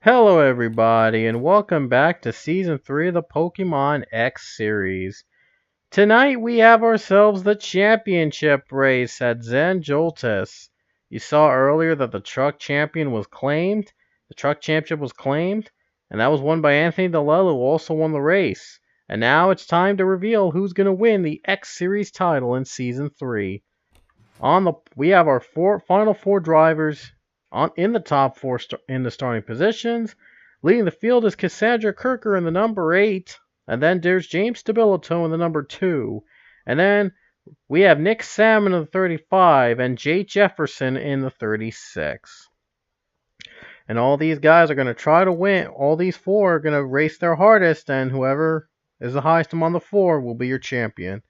Hello everybody and welcome back to Season 3 of the Pokemon X series. Tonight we have ourselves the championship race at Joltis. You saw earlier that the truck champion was claimed. The truck championship was claimed, and that was won by Anthony DeLello, who also won the race. And now it's time to reveal who's going to win the X series title in Season 3. We have our final four drivers in the top four in the starting positions. Leading the field is Cassandra Kirker in the number 8. And then there's James Stabillito in the number 2. And then we have Nick Samon in the 35 and Jefferson in the 36. And all these guys are going to try to win. All these four are going to race their hardest, and whoever is the highest among the four will be your champion.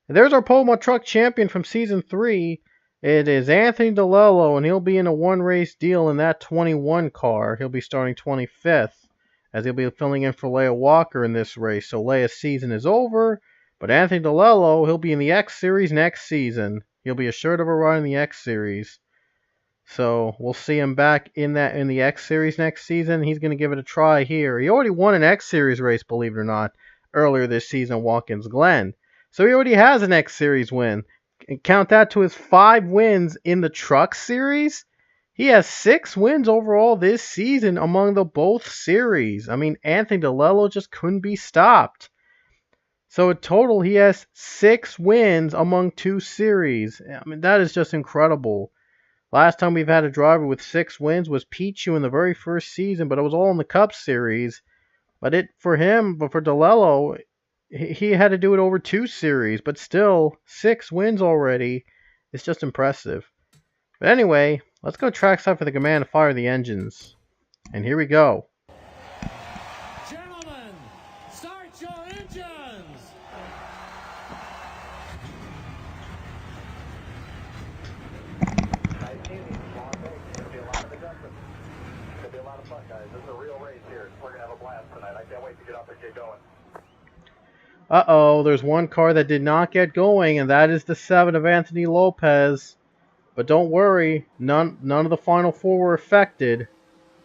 And there's our Pokemon Truck champion from Season 3. It is Anthony DeLello, and he'll be in a one-race deal in that 21 car. He'll be starting 25th, as he'll be filling in for Leia Walker in this race. So Leia's season is over, but Anthony DeLello, he'll be in the X Series next season. He'll be assured of a run in the X Series. So we'll see him back in the X Series next season. He's going to give it a try here. He already won an X Series race, believe it or not, earlier this season at Watkins Glen. So he already has an X Series win. And count that to his 5 wins in the Truck Series. He has 6 wins overall this season among the both series. I mean, Anthony DeLello just couldn't be stopped. So in total, he has 6 wins among 2 series. I mean, that is just incredible. Last time we've had a driver with 6 wins was Pichu in the very first season, but it was all in the Cup Series. But for DeLello, he had to do it over 2 series, but still, 6 wins already. It's just impressive. But anyway, let's go trackside for the command to fire the engines. And here we go. Gentlemen, start your engines! Could be a lot of adjustments. Could be a lot of fun, guys. This is a real race here. We're going to have a blast tonight. I can't wait to get up and get going. Uh-oh, there's one car that did not get going, and that is the 7 of Anthony Lopez. But don't worry, none of the final 4 were affected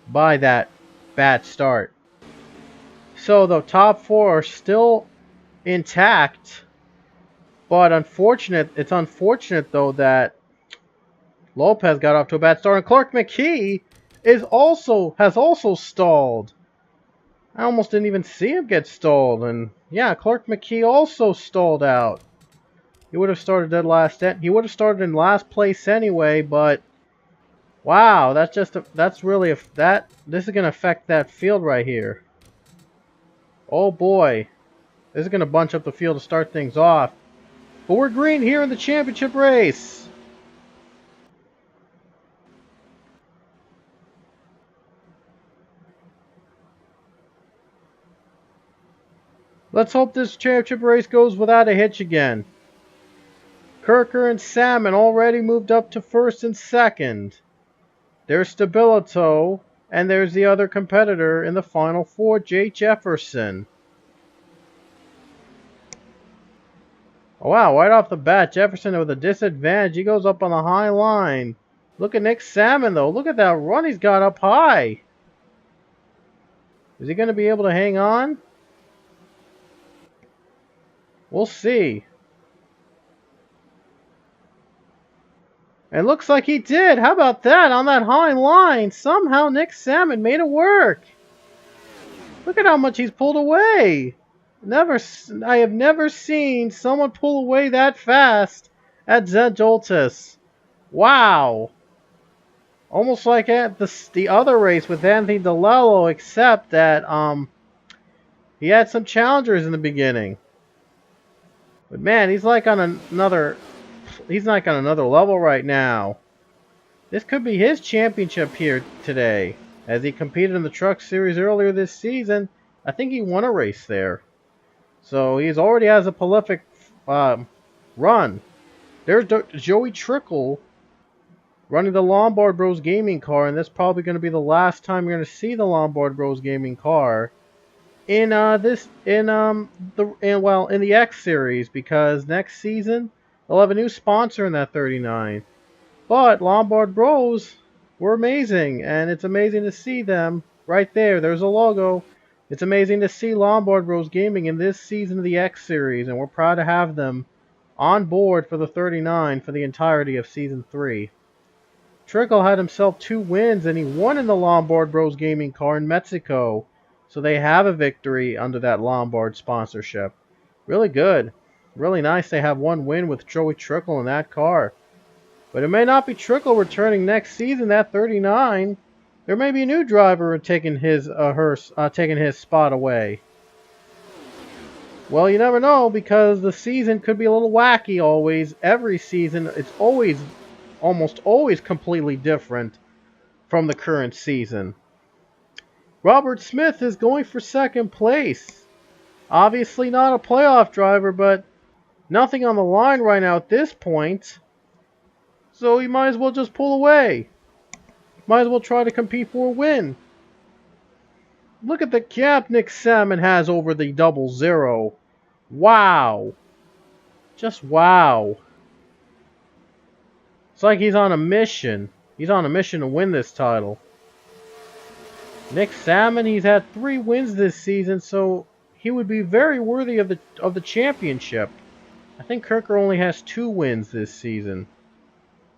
by that bad start. So the top 4 are still intact, but it's unfortunate though that Lopez got off to a bad start, and Clark McKee has also stalled. I almost didn't even see him get stalled, and yeah, Clark McKee also stalled out. He would have started dead last. He would have started in last place anyway, but wow, this is gonna affect that field right here. Oh boy, this is gonna bunch up the field to start things off. But we're green here in the championship race. Let's hope this championship race goes without a hitch again. Kirker and Samon already moved up to first and second. There's Stabillito, and there's the other competitor in the final 4, Jefferson. Oh, wow, right off the bat, Jefferson with a disadvantage. He goes up on the high line. Look at Nick Samon, though. Look at that run he's got up high. Is he going to be able to hang on? We'll see. It looks like he did. How about that? On that high line, somehow Nick Samon made it work. Look at how much he's pulled away. I have never seen someone pull away that fast at Joltis. Wow. Almost like at the other race with Anthony DeLello, except that he had some challengers in the beginning. But man, he's like on another level right now. This could be his championship here today, as he competed in the Truck Series earlier this season. I think he won a race there. So he already has a prolific run. There's Joey Trickle running the Lombard Bros Gaming car, and that's probably going to be the last time you're going to see the Lombard Bros Gaming car in the X Series, because next season they'll have a new sponsor in that 39. But Lombard Bros were amazing, and it's amazing to see them Right there, there's a logo. It's amazing to see Lombard Bros Gaming in this season of the X Series, and we're proud to have them on board for the 39 for the entirety of Season 3. Trickle had himself 2 wins, and he won in the Lombard Bros Gaming car in Mexico. So they have a victory under that Lombard sponsorship. Really good. Really nice they have 1 win with Joey Trickle in that car. But it may not be Trickle returning next season at 39. There may be a new driver taking his spot away. Well, you never know, because the season could be a little wacky always. Every season, it's almost always completely different from the current season. Robert Smith is going for 2nd place. Obviously not a playoff driver, but nothing on the line right now at this point. So he might as well just pull away. Might as well try to compete for a win. Look at the gap Nick Samon has over the 00. Wow. Just wow. It's like he's on a mission. He's on a mission to win this title. Nick Samon, he's had 3 wins this season, so he would be very worthy of the championship. I think Kirker only has 2 wins this season.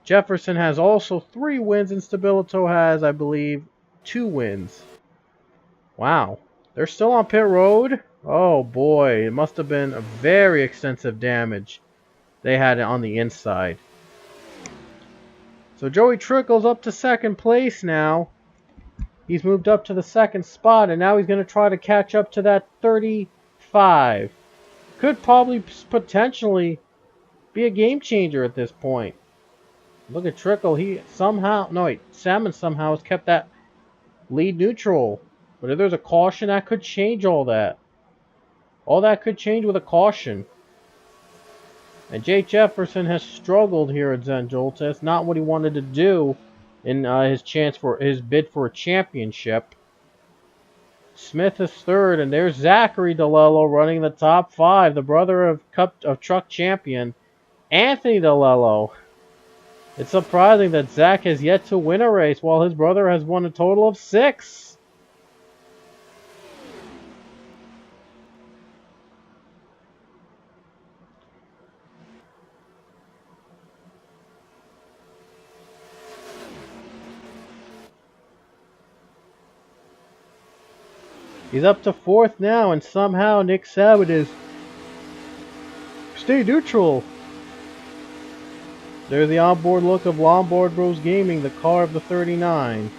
Jefferson has also 3 wins, and Stabillito has, I believe, 2 wins. Wow. They're still on pit road? Oh boy, it must have been a very extensive damage they had on the inside. So Joey Trickle's up to 2nd place now. He's moved up to the 2nd spot, and now he's going to try to catch up to that 35. Could probably potentially be a game changer at this point. Look at Trickle. Samon somehow has kept that lead neutral. But if there's a caution, that could change all that. All that could change with a caution. And Jake Jefferson has struggled here at Joltis. Not what he wanted to do in his bid for a championship. Smith is 3rd, and there's Zachary DeLello running the top 5, the brother of truck champion Anthony DeLello. It's surprising that Zach has yet to win a race, while his brother has won a total of 6. He's up to 4th now, and somehow Nick Samon is stay neutral. There's the onboard look of Lombard Bros Gaming, the car of the 39.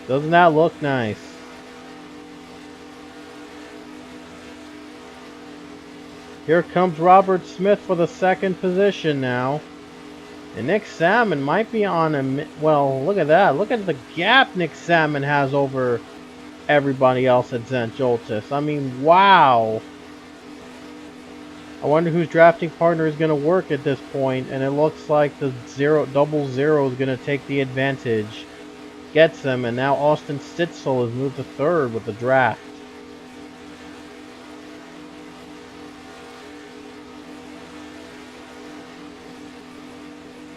Doesn't that look nice? Here comes Robert Smith for the 2nd position now. And Nick Samon might be on a... Well, look at that. Look at the gap Nick Samon has over everybody else at Joltis. I mean, wow. I wonder whose drafting partner is going to work at this point, and it looks like the 00 is going to take the advantage. Gets him, and now Austin Stitzel has moved to 3rd with the draft.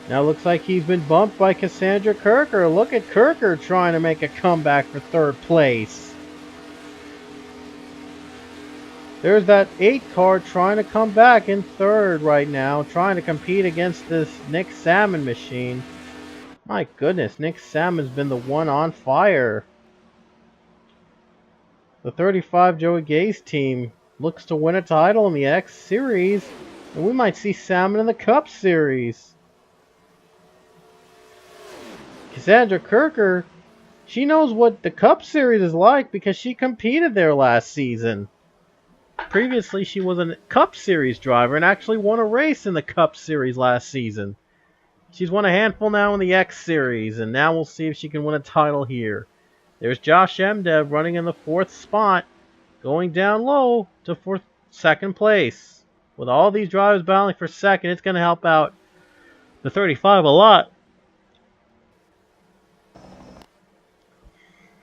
Now it looks like he's been bumped by Cassandra Kirker. Look at Kirker trying to make a comeback for 3rd place. There's that 8 car trying to come back in 3rd right now, trying to compete against this Nick Samon machine. My goodness, Nick Samon's been the one on fire. The 35 Joey Gay's team looks to win a title in the X Series, and we might see Samon in the Cup Series. Cassandra Kirker, she knows what the Cup Series is like because she competed there last season. Previously, she was a Cup Series driver and actually won a race in the Cup Series last season. She's won a handful now in the X Series, and now we'll see if she can win a title here. There's Josh Emdev running in the 4th spot, going down low to 2nd place. With all these drivers battling for 2nd, it's going to help out the 35 a lot.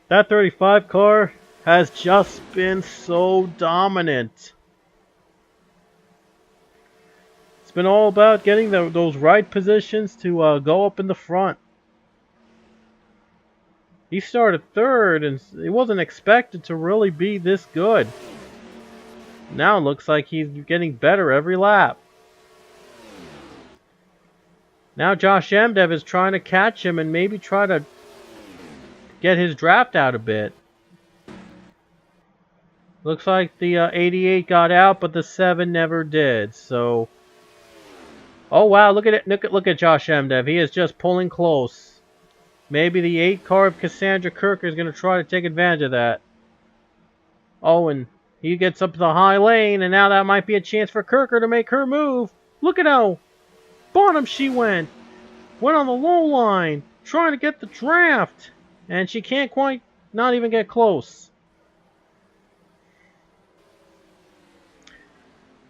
That 35 car has just been so dominant. It's been all about getting those right positions to go up in the front. He started third, and he wasn't expected to really be this good. Now it looks like he's getting better every lap. Now Josh Emdev is trying to catch him and maybe try to get his draft out a bit. Looks like the 88 got out, but the 7 never did. So, oh wow, look at it! Look at Josh Emdev. He is just pulling close. Maybe the 8 car of Cassandra Kirker is going to try to take advantage of that. Oh, and he gets up to the high lane, and now that might be a chance for Kirker to make her move. Look at how bottom she went. Went on the low line, trying to get the draft. And she can't quite, not even get close.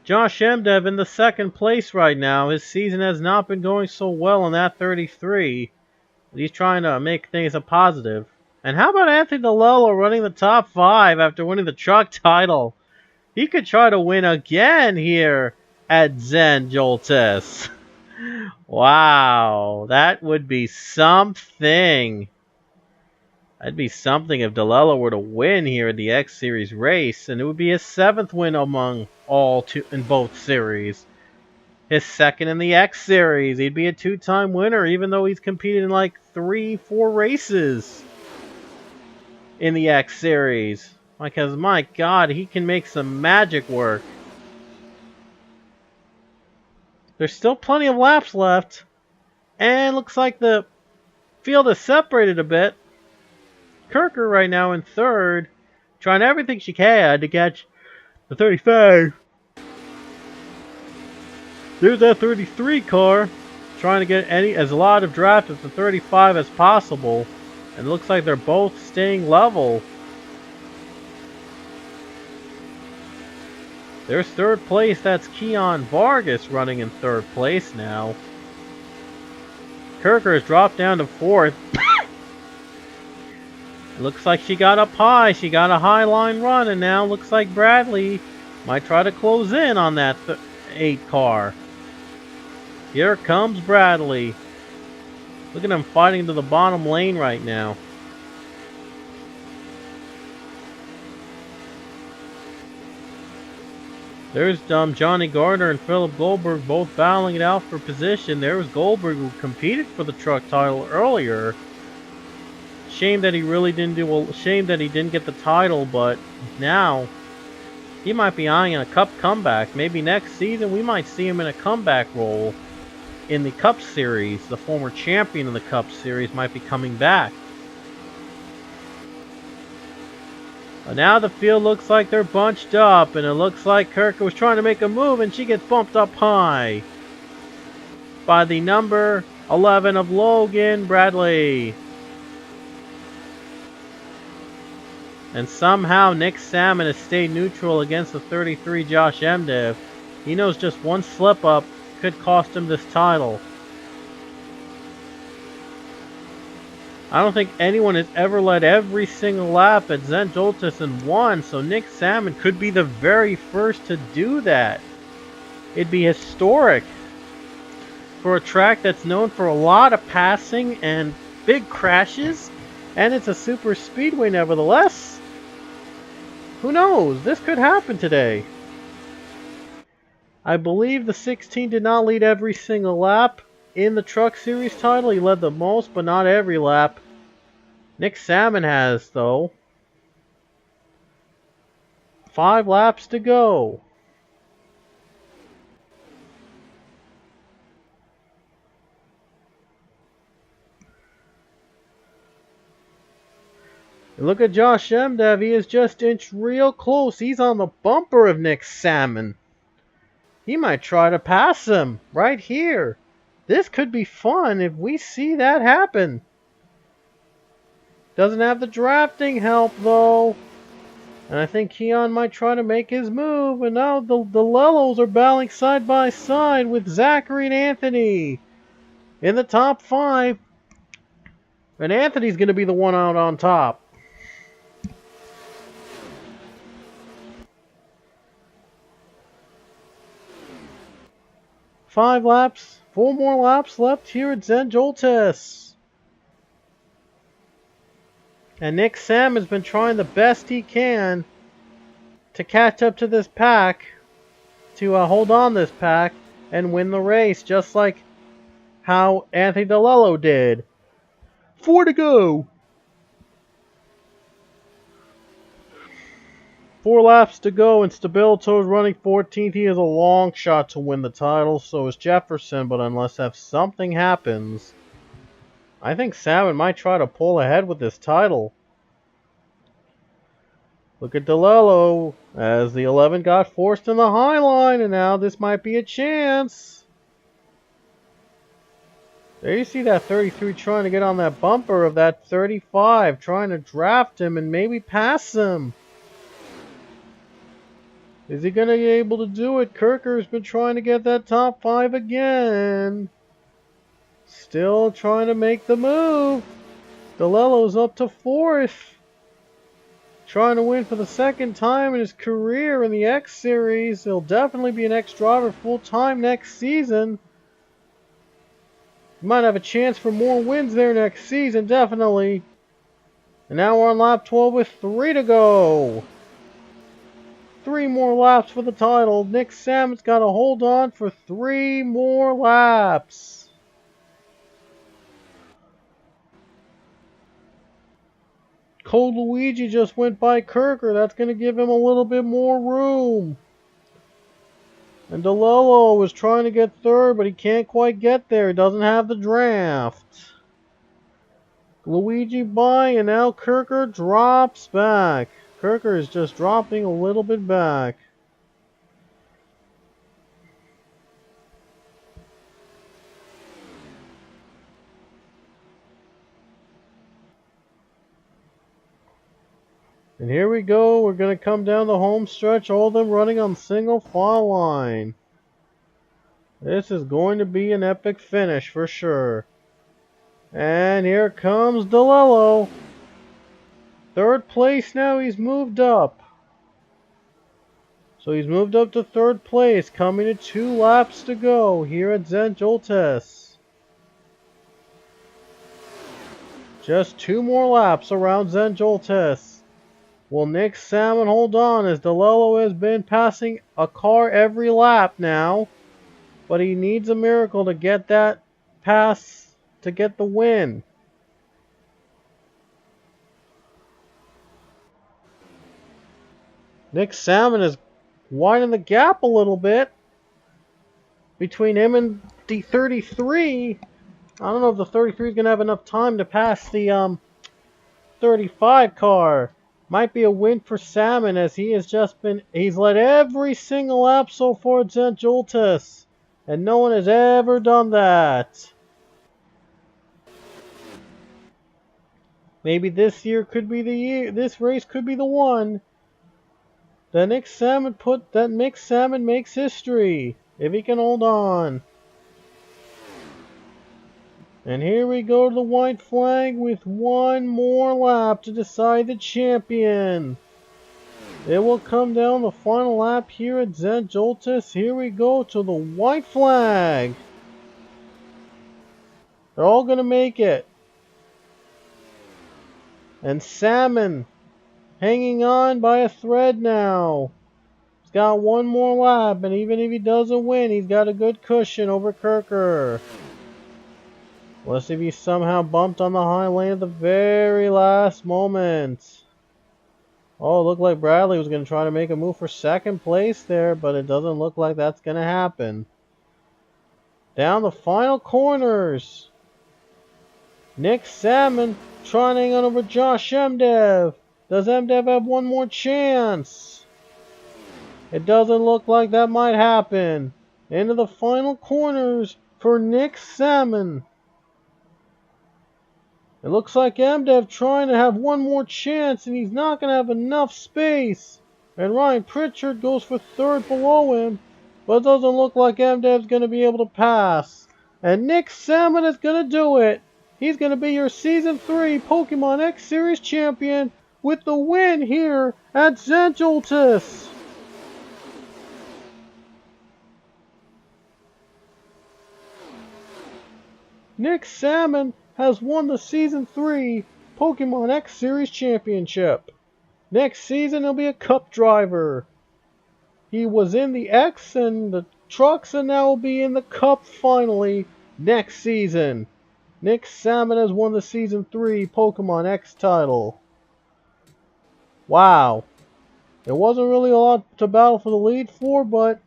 Josh Emdev in the second place right now. His season has not been going so well in that 33. He's trying to make things a positive. And how about Anthony DeLello running the top 5 after winning the truck title? He could try to win again here at Zen Joltis. Wow, that would be something. That'd be something if DeLello were to win here in the X Series race, and it would be his 7th win among in both series. His 2nd in the X Series. He'd be a 2-time winner, even though he's competed in like 3-4 races in the X Series. Because my God, he can make some magic work. There's still plenty of laps left, and looks like the field is separated a bit. Kirker right now in 3rd, trying everything she can to catch the 35. There's that 33 car, trying to get as a lot of draft at the 35 as possible, and it looks like they're both staying level. There's 3rd place, that's Keon Vargas running in 3rd place now. Kirker has dropped down to 4th. Looks like she got up high. She got a high line run, and now looks like Bradley might try to close in on that 8 car. Here comes Bradley. Look at him fighting to the bottom lane right now. There's Johnny Gardner and Philip Goldberg both battling it out for position. There was Goldberg, who competed for the truck title earlier. Shame that he really didn't shame that he didn't get the title, but now he might be eyeing a Cup comeback. Maybe next season we might see him in a comeback role in the Cup Series. The former champion of the Cup Series might be coming back. But now the field looks like they're bunched up, and it looks like Kirker was trying to make a move, and she gets bumped up high by the number 11 of Logan Bradley. And somehow Nick Samon has stayed neutral against the 33 Josh Emdev. He knows just one slip up could cost him this title. I don't think anyone has ever led every single lap at Zen Joltis and won, so Nick Samon could be the very first to do that. It'd be historic for a track that's known for a lot of passing and big crashes, and it's a super speedway nevertheless. Who knows? This could happen today. I believe the 16 did not lead every single lap in the Truck Series title. He led the most, but not every lap. Nick Samon has, though. 5 laps to go. And look at Josh Emdev. He is just inched real close. He's on the bumper of Nick Samon. He might try to pass him right here. This could be fun if we see that happen. Doesn't have the drafting help, though. And I think Keon might try to make his move. And now the Lellos are battling side by side with Zachary and Anthony in the top 5. And Anthony's going to be the one out on top. Four more laps left here at Zen Joltis. And Nick Samon's been trying the best he can to catch up to this pack, to hold on this pack and win the race, just like how Anthony DeLello did. 4 to go. 4 laps to go, and Stabilito is running 14th. He has a long shot to win the title, so is Jefferson, but unless something happens, I think Samon might try to pull ahead with this title. Look at DeLello as the 11 got forced in the high line, and now this might be a chance. There you see that 33 trying to get on that bumper of that 35, trying to draft him and maybe pass him. Is he going to be able to do it? Kirker has been trying to get that top 5 again. Still trying to make the move. DeLello's up to 4th. Trying to win for the 2nd time in his career in the X Series. He'll definitely be an X driver full-time next season. He might have a chance for more wins there next season, definitely. And now we're on lap 12 with 3 to go. 3 more laps for the title. Nick Samon's got to hold on for 3 more laps. Cold Luigi just went by Kirker. That's going to give him a little bit more room. And DeLello was trying to get 3rd, but he can't quite get there. He doesn't have the draft. Luigi by, and now Kirker drops back. Kirker is just dropping a little bit back. And here we go. We're going to come down the home stretch. All of them running on single file line. This is going to be an epic finish for sure. And here comes DeLello. 3rd place now. He's moved up. So he's moved up to 3rd place. Coming to 2 laps to go here at Joltis. Just 2 more laps around Joltis. Will Nick Samon hold on, as DeLello has been passing a car every lap now, but he needs a miracle to get that pass to get the win. Nick Samon is widening the gap a little bit between him and the 33. I don't know if the 33 is going to have enough time to pass the 35 car. Might be a win for Samon, as he's led every single lap so far at Joltis, and no one has ever done that. Maybe this year could be the year. This race could be the one that Nick Samon makes history if he can hold on. And here we go to the white flag with 1 more lap to decide the champion. It will come down the final lap here at Joltis. Here we go to the white flag. They're all going to make it. And Samon hanging on by a thread now. He's got 1 more lap, and even if he doesn't win, he's got a good cushion over Kirker. Unless if he somehow bumped on the high lane at the very last moment. Oh, it looked like Bradley was going to try to make a move for 2nd place there, but it doesn't look like that's going to happen. Down the final corners. Nick Samon trying to hang on over Josh Emdev. Does Emdev have 1 more chance? It doesn't look like that might happen. Into the final corners for Nick Samon. It looks like Emdev trying to have 1 more chance, and he's not going to have enough space. And Ryan Pritchard goes for 3rd below him, but it doesn't look like Emdev's going to be able to pass. And Nick Samon is going to do it. He's going to be your Season 3 Pokemon X Series champion with the win here at Joltis. Nick Samon has won the Season 3 Pokemon X Series Championship. Next season, he'll be a Cup driver. He was in the X and the trucks, and now will be in the Cup finally next season. Nick Samon has won the Season 3 Pokemon X title. Wow. There wasn't really a lot to battle for the lead for, but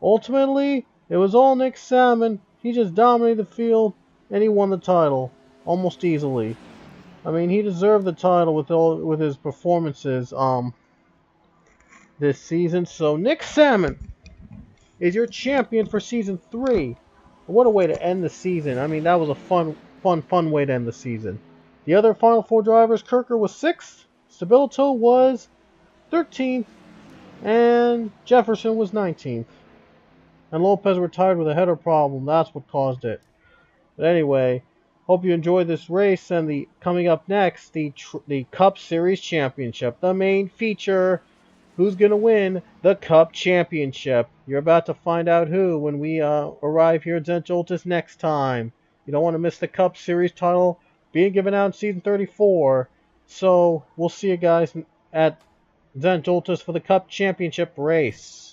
ultimately, it was all Nick Samon. He just dominated the field, and he won the title almost easily. I mean, he deserved the title with his performances this season. So Nick Samon is your champion for Season 3. What a way to end the season. I mean, that was a fun way to end the season. The other Final Four drivers, Kirker was 6th, Stabillito was 13th, and Jefferson was 19th. And Lopez retired with a header problem. That's what caused it. But anyway, hope you enjoyed this race. And coming up next, the Cup Series Championship, the main feature. Who's going to win the Cup Championship? You're about to find out who when we arrive here at Zen Joltis next time. You don't want to miss the Cup Series title being given out in Season 34. So, we'll see you guys at Zen Joltis for the Cup Championship race.